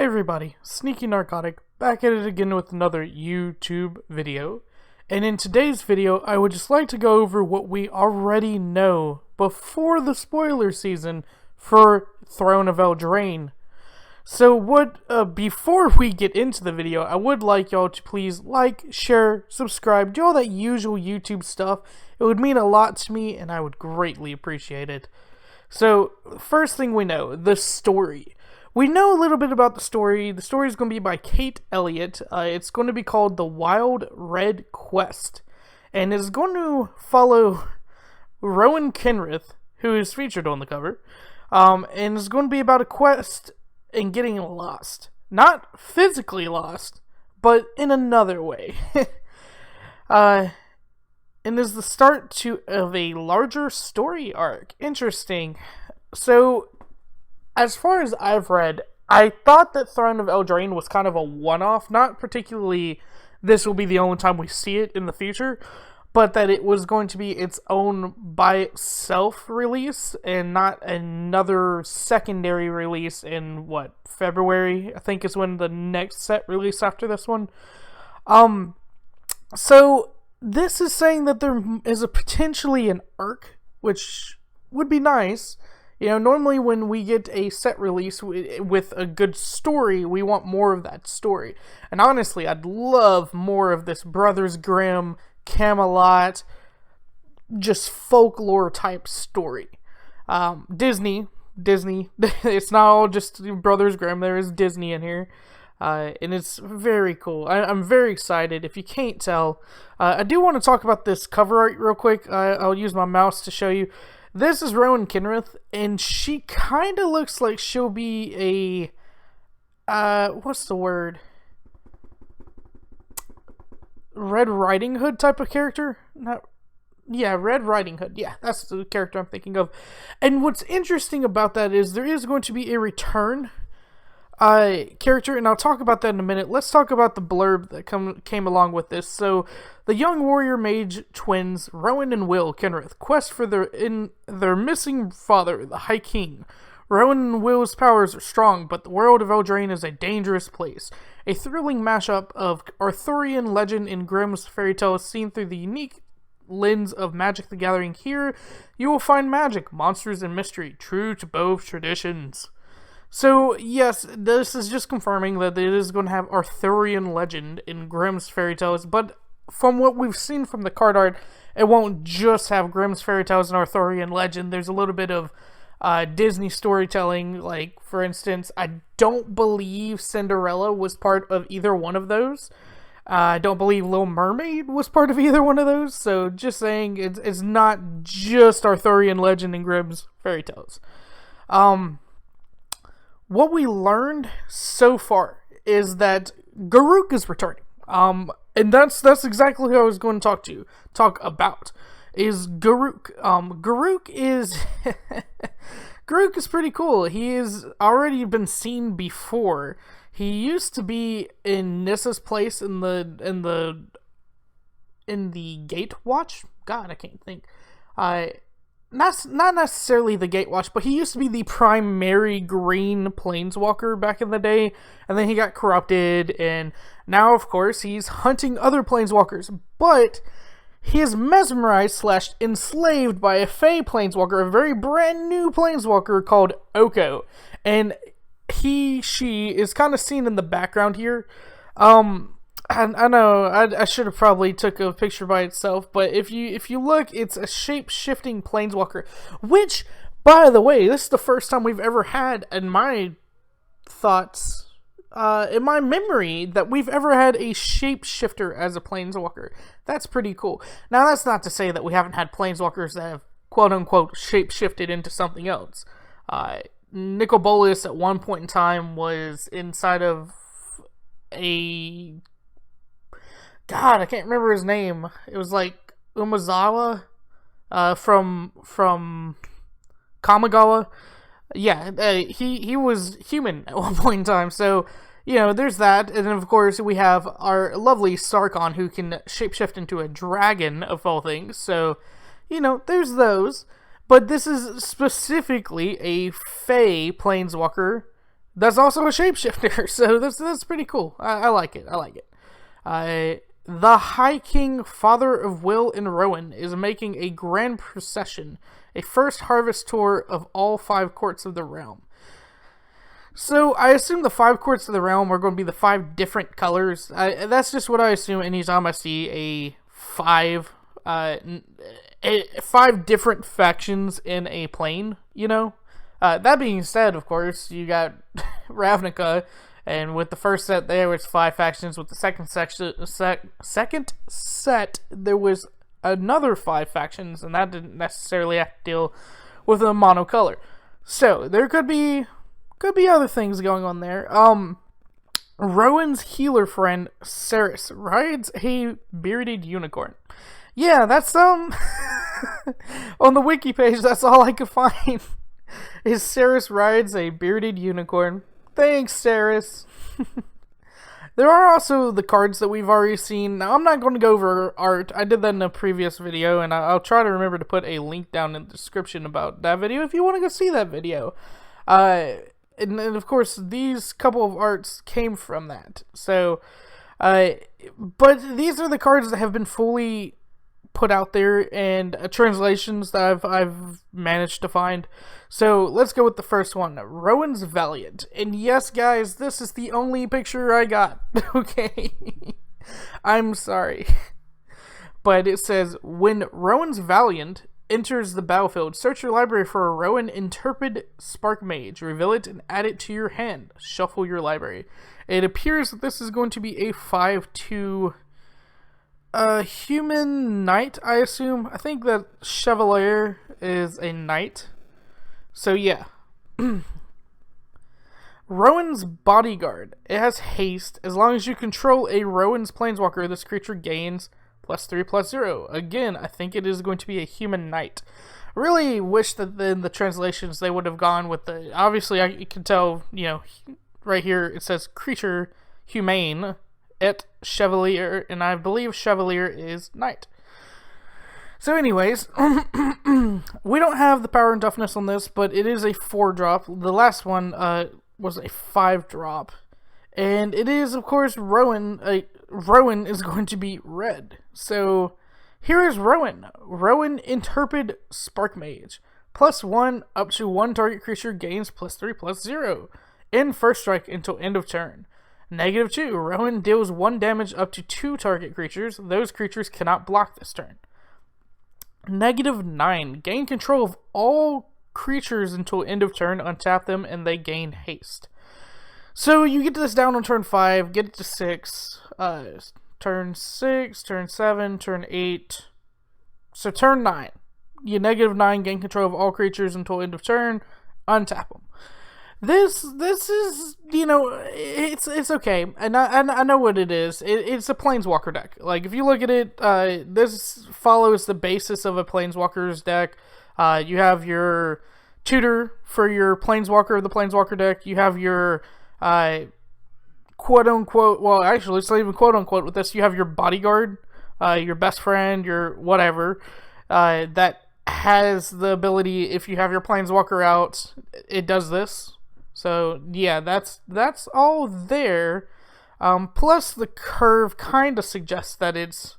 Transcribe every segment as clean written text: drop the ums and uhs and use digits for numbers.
Hey everybody, Sneaky Narcotic, back at it again with another YouTube video. And in today's video, I would just like to go over what we already know before the spoiler season for Throne of Eldraine. So before we get into the video, I would like y'all to please like, share, subscribe, do all that usual YouTube stuff. It would mean a lot to me and I would greatly appreciate it. So, first thing we know, the story. We know a little bit about the story. The story is going to be by Kate Elliott. It's going to be called The Wild Red Quest. And is going to follow Rowan Kenrith, who is featured on the cover. And is going to be about a quest and getting lost. Not physically lost, but in another way. And is the start of a larger story arc. Interesting. So, as far as I've read, I thought that Throne of Eldraine was kind of a one-off, not particularly this will be the only time we see it in the future, but that it was going to be its own by itself release and not another secondary release in, February, I think is when the next set release after this one. So this is saying that there is potentially an arc, which would be nice. You know, normally when we get a set release with a good story, we want more of that story. And honestly, I'd love more of this Brothers Grimm, Camelot, just folklore type story. Disney, it's not all just Brothers Grimm, there is Disney in here. And it's very cool. I'm very excited. If you can't tell, I do want to talk about this cover art real quick. I'll use my mouse to show you. This is Rowan Kenrith, and she kind of looks like she'll be a, what's the word? Red Riding Hood type of character? Red Riding Hood. Yeah, that's the character I'm thinking of. And what's interesting about that is there is going to be a return character, and I'll talk about that in a minute. Let's talk about the blurb that came along with this. So, the young warrior mage twins, Rowan and Will Kenrith, quest for their missing father, the High King. Rowan and Will's powers are strong, but the world of Eldraine is a dangerous place. A thrilling mashup of Arthurian legend and Grimm's fairy tales seen through the unique lens of Magic the Gathering. Here, you will find magic, monsters, and mystery, true to both traditions. So, yes, this is just confirming that it is going to have Arthurian legend in Grimm's fairy tales, but from what we've seen from the card art, it won't just have Grimm's fairy tales and Arthurian legend. There's a little bit of Disney storytelling, like, for instance, I don't believe Cinderella was part of either one of those. I don't believe Little Mermaid was part of either one of those, so just saying, it's not just Arthurian legend and Grimm's fairy tales. What we learned so far is that Garruk is returning. And that's exactly who I was going to talk about, is Garruk. Garruk is Garruk is pretty cool. He has already been seen before. He used to be in Nissa's place in the Gatewatch. God, I can't think. Not necessarily the Gatewatch, but he used to be the primary green planeswalker back in the day, and then he got corrupted, and now, of course, he's hunting other planeswalkers, but he is mesmerized / enslaved by a Fey planeswalker, a very brand new planeswalker called Oko, and she is kind of seen in the background here. I know, I should have probably took a picture by itself, but if you look, it's a shape-shifting planeswalker, which, by the way, this is the first time we've ever had, in my thoughts, in my memory, that we've ever had a shapeshifter as a planeswalker. That's pretty cool. Now, that's not to say that we haven't had planeswalkers that have, quote-unquote, shape-shifted into something else. Nicol Bolas, at one point in time, was inside of a... God, I can't remember his name. It was like Umezawa from Kamigawa. Yeah, he was human at one point in time. So, you know, there's that. And then, of course, we have our lovely Sarkon, who can shapeshift into a dragon, of all things. So, you know, there's those. But this is specifically a Fey planeswalker that's also a shapeshifter, so that's pretty cool. I like it. I like it. The High King, Father of Will and Rowan, is making a grand procession, a first harvest tour of all 5 courts of the realm. So I assume the 5 courts of the realm are going to be the 5 different colors. That's just what I assume anytime I see a 5 different factions in a plane, you know? That being said, of course, you got Ravnica, and with the first set there was 5 factions. With the second set, there was another 5 factions, and that didn't necessarily have to deal with a monocolor. So there could be other things going on there. Rowan's healer friend Ceres rides a bearded unicorn. Yeah, that's on the wiki page. That's all I could find. Is Ceres rides a bearded unicorn. Thanks, Ceres. There are also the cards that we've already seen. Now, I'm not going to go over art. I did that in a previous video, and I'll try to remember to put a link down in the description about that video if you want to go see that video. And of course, these couple of arts came from that. So, but these are the cards that have been fully put out there, and translations that I've managed to find. So let's go with the first one, Rowans Valiant. And yes, guys, this is the only picture I got. Okay, I'm sorry, but it says, when Rowans Valiant enters the battlefield, search your library for a Rowan Intrepid Spark Mage, reveal it and add it to your hand. Shuffle your library. It appears that this is going to be a 5/2 human knight, I assume. I think that Chevalier is a knight. So yeah. Rowan's Bodyguard. It has haste. As long as you control a Rowan's Planeswalker, this creature gains +3/+0. Again, I think it is going to be a human knight. Really wish that in the translations they would have gone with the... Obviously, you can tell, you know, right here it says creature humane et Chevalier, and I believe Chevalier is knight. So anyways, we don't have the power and toughness on this, but it is a 4-drop. The last one was a 5-drop. And it is, of course, Rowan. Rowan is going to be red. So here is Rowan. Rowan Intrepid Spark Mage. +1 up to 1 target creature gains +3/+0. In first strike until end of turn. -2. Rowan deals 1 damage up to 2 target creatures. Those creatures cannot block this turn. -9. Gain control of all creatures until end of turn. Untap them and they gain haste. So you get this down on turn 5. Get it to 6. Turn 6, turn 7, turn 8. So turn 9. You -9. Gain control of all creatures until end of turn. Untap them. This is, you know, it's okay, and I know what it is. It's a Planeswalker deck. Like, if you look at it, this follows the basis of a Planeswalker's deck. You have your tutor for your Planeswalker, the Planeswalker deck. You have your quote-unquote, well, actually, it's not even quote-unquote with this. You have your bodyguard, your best friend, your whatever, that has the ability, if you have your Planeswalker out, it does this. So yeah, that's all there. Plus the curve kind of suggests that it's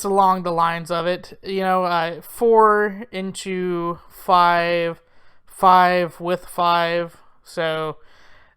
along the lines of it. You know, 4 into 5, 5 with 5. So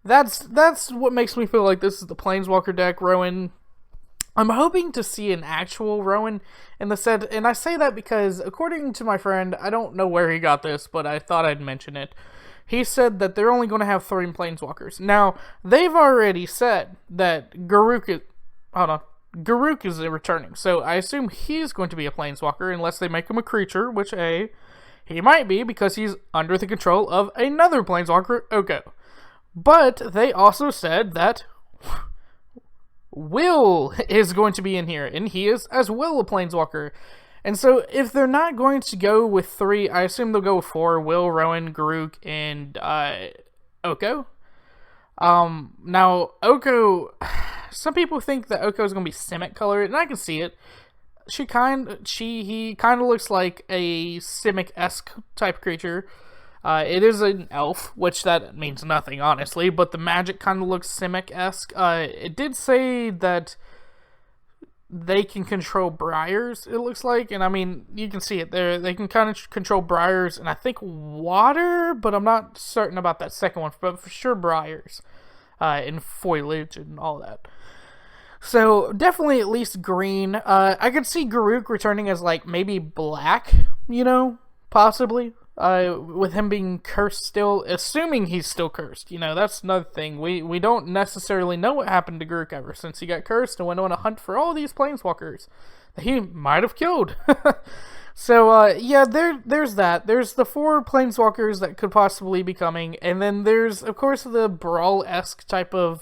that's what makes me feel like this is the Planeswalker deck. Rowan. I'm hoping to see an actual Rowan in the set, and I say that because according to my friend, I don't know where he got this, but I thought I'd mention it. He said that they're only going to have 3 Planeswalkers. Now, they've already said that Garruk is returning, so I assume he's going to be a Planeswalker unless they make him a creature, which he might be because he's under the control of another Planeswalker, Oko. But they also said that Will is going to be in here, and he is as well a Planeswalker. And so, if they're not going to go with 3, I assume they'll go with 4, Will, Rowan, Garruk, and Oko. Now, Oko, some people think that Oko is going to be Simic colored, and I can see it. He kind of looks like a Simic-esque type creature. It is an elf, which that means nothing, honestly, but the magic kind of looks Simic-esque. It did say that they can control briars, it looks like, and I mean, you can see it there. They can kind of control briars, and I think water, but I'm not certain about that second one, but for sure briars, and foliage and all that. So, definitely at least green. I could see Garruk returning as, like, maybe black, you know, possibly. With him being cursed still, assuming he's still cursed, you know, that's another thing. We don't necessarily know what happened to Garruk ever since he got cursed and went on a hunt for all these Planeswalkers that he might have killed. So, yeah, there's that. There's the 4 Planeswalkers that could possibly be coming, and then there's, of course, the Brawl-esque type of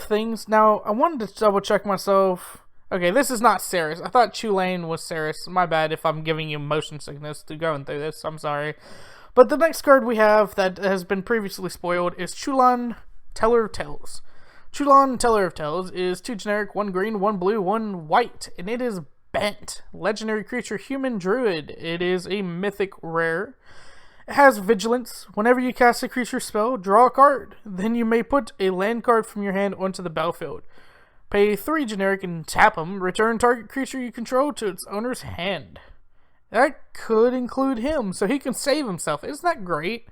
things. Now, I wanted to double check myself. Okay, this is not Saris. I thought Chulane was Saris. My bad if I'm giving you motion sickness to going through this. I'm sorry. But the next card we have that has been previously spoiled is Chulane, Teller of Tales. Chulane, Teller of Tales is 2 generic, 1 green, 1 blue, 1 white, and it is bent. Legendary creature, human druid. It is a mythic rare. It has vigilance. Whenever you cast a creature spell, draw a card. Then you may put a land card from your hand onto the battlefield. Pay 3 generic and tap them. Return target creature you control to its owner's hand. That could include him, so he can save himself. Isn't that great?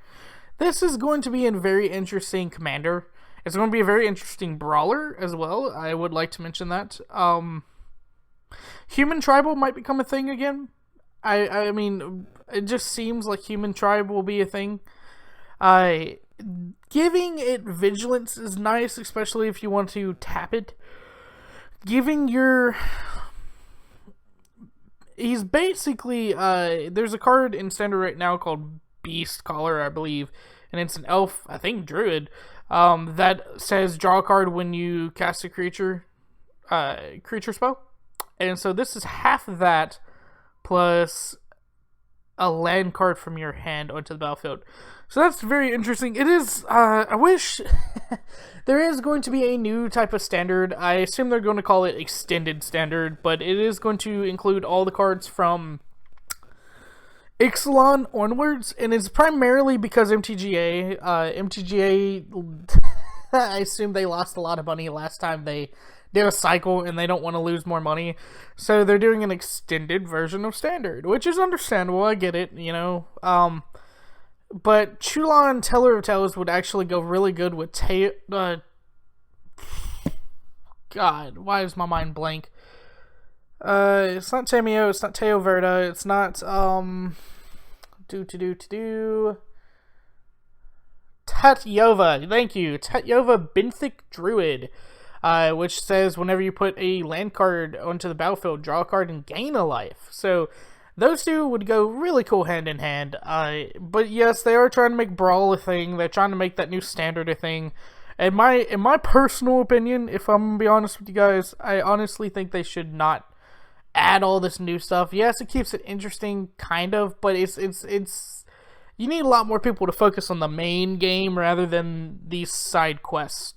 This is going to be a very interesting commander. It's going to be a very interesting brawler as well. I would like to mention that. Human tribal might become a thing again. I mean, it just seems like human tribe will be a thing. Giving it vigilance is nice, especially if you want to tap it. Giving your... He's basically... there's a card in Standard right now called Beast Caller, I believe. And it's an elf, I think druid, that says draw a card when you cast a creature spell. And so this is half of that plus a land card from your hand onto the battlefield. So that's very interesting. It is, I wish there is going to be a new type of standard. I assume they're going to call it extended standard, but it is going to include all the cards from Ixalan onwards, and it's primarily because MTGA, I assume they lost a lot of money last time they did a cycle, and they don't want to lose more money, so they're doing an extended version of Standard, which is understandable. I get it, you know. But Chulane, Teller of Tales would actually go really good with God, why is my mind blank? It's not Tameo, it's not Teo Verda, it's not Tatyova, thank you, Tatyova Benthic Druid. Which says whenever you put a land card onto the battlefield, draw a card and gain a life. So those two would go really cool hand in hand. But yes, they are trying to make Brawl a thing. They're trying to make that new Standard a thing. In my personal opinion, if I'm gonna be honest with you guys, I honestly think they should not add all this new stuff. Yes, it keeps it interesting, kind of, but it's you need a lot more people to focus on the main game rather than these side quests.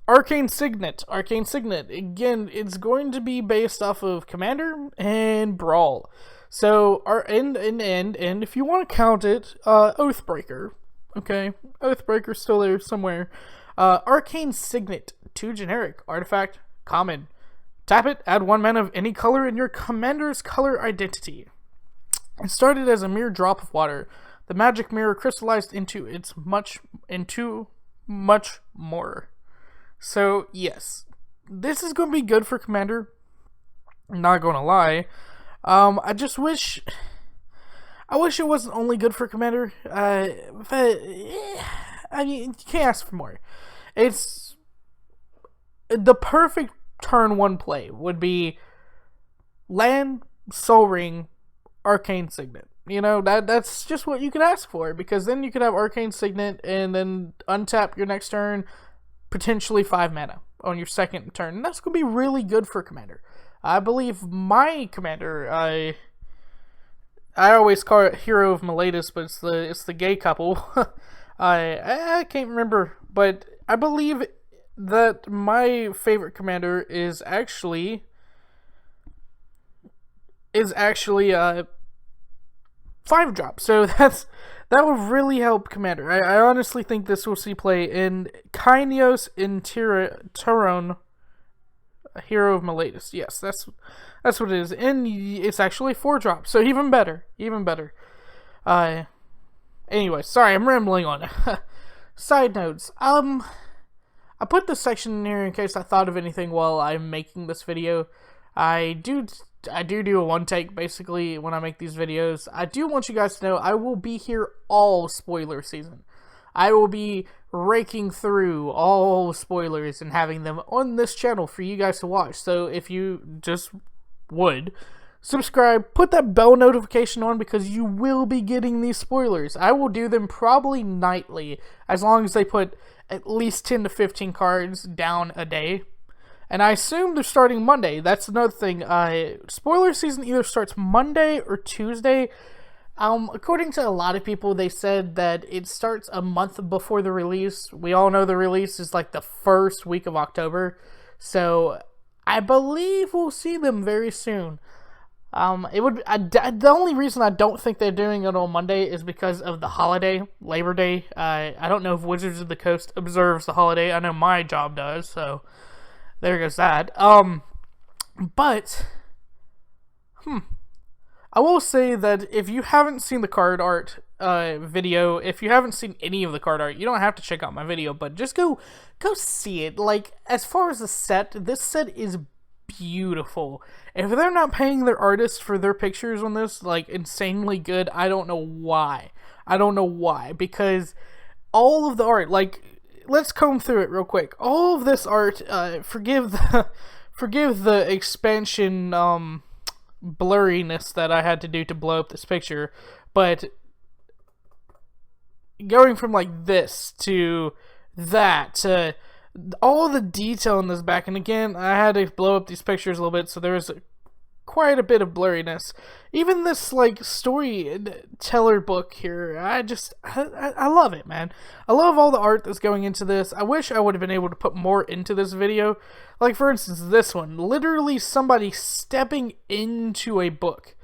Arcane Signet. Arcane Signet. Again, it's going to be based off of Commander and Brawl. So, and if you want to count it, Oathbreaker. Okay, Oathbreaker's still there somewhere. Arcane Signet. 2 generic. Artifact. Common. Tap it, add 1 mana of any color in your commander's color identity. It started as a mere drop of water. The magic mirror crystallized into much more. So yes, this is going to be good for Commander, not gonna lie. I just wish it wasn't only good for Commander, but I mean, you can't ask for more. It's the perfect turn 1 play would be land, Soul Ring, Arcane Signet. You know, that's just what you could ask for, because then you could have Arcane Signet and then untap your next turn, potentially 5 mana on your second turn. And that's going to be really good for Commander. I believe my Commander, I always call it Hero of Miletus, but it's the gay couple. I can't remember, but I believe that my favorite Commander is actually 5-drop. So that would really help Commander. I honestly think this will see play in Kainos in Tyrone, Hero of Miletus. Yes, that's what it is. And it's actually 4-drop, so even better. Anyway, sorry, I'm rambling on. Side notes. I put this section in here in case I thought of anything while I'm making this video. I do a one take basically when I make these videos. I do want you guys to know I will be here all spoiler season. I will be raking through all spoilers and having them on this channel for you guys to watch. So if you just would subscribe, put that bell notification on, because you will be getting these spoilers. I will do them probably nightly, as long as they put at least 10 to 15 cards down a day. And I assume they're starting Monday. That's another thing. Spoiler season either starts Monday or Tuesday. According to a lot of people, they said that it starts a month before the release. We all know the release is like the first week of October. So I believe we'll see them very soon. The only reason I don't think they're doing it on Monday is because of the holiday, Labor Day. I don't know if Wizards of the Coast observes the holiday. I know my job does, so there goes that. But I will say that if you haven't seen the card art video, if you haven't seen any of the card art, you don't have to check out my video, but just go see it. Like, as far as the set, this set is beautiful. If they're not paying their artists for their pictures on this, like, insanely good, I don't know why. Because all of the art, like, let's comb through it real quick. All of this art, forgive the expansion blurriness that I had to do to blow up this picture, but going from like this to that to all the detail in this back, and again, I had to blow up these pictures a little bit, so there was quite a bit of blurriness. Even this like storyteller book here, I love it, man. I love all the art that's going into this. I wish I would have been able to put more into this video. Like, for instance, this one, literally somebody stepping into a book.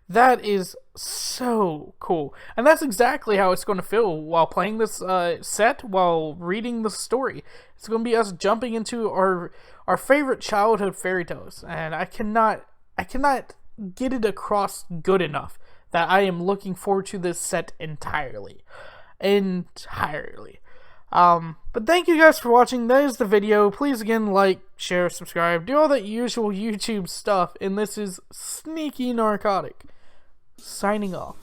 That is so cool. And that's exactly how it's going to feel while playing this set, while reading the story. It's going to be us jumping into our favorite childhood fairy tales. And I cannot get it across good enough that I am looking forward to this set entirely. But thank you guys for watching. That is the video. Please again, like, share, subscribe, do all that usual YouTube stuff. And this is Sneaky Narcotic, signing off.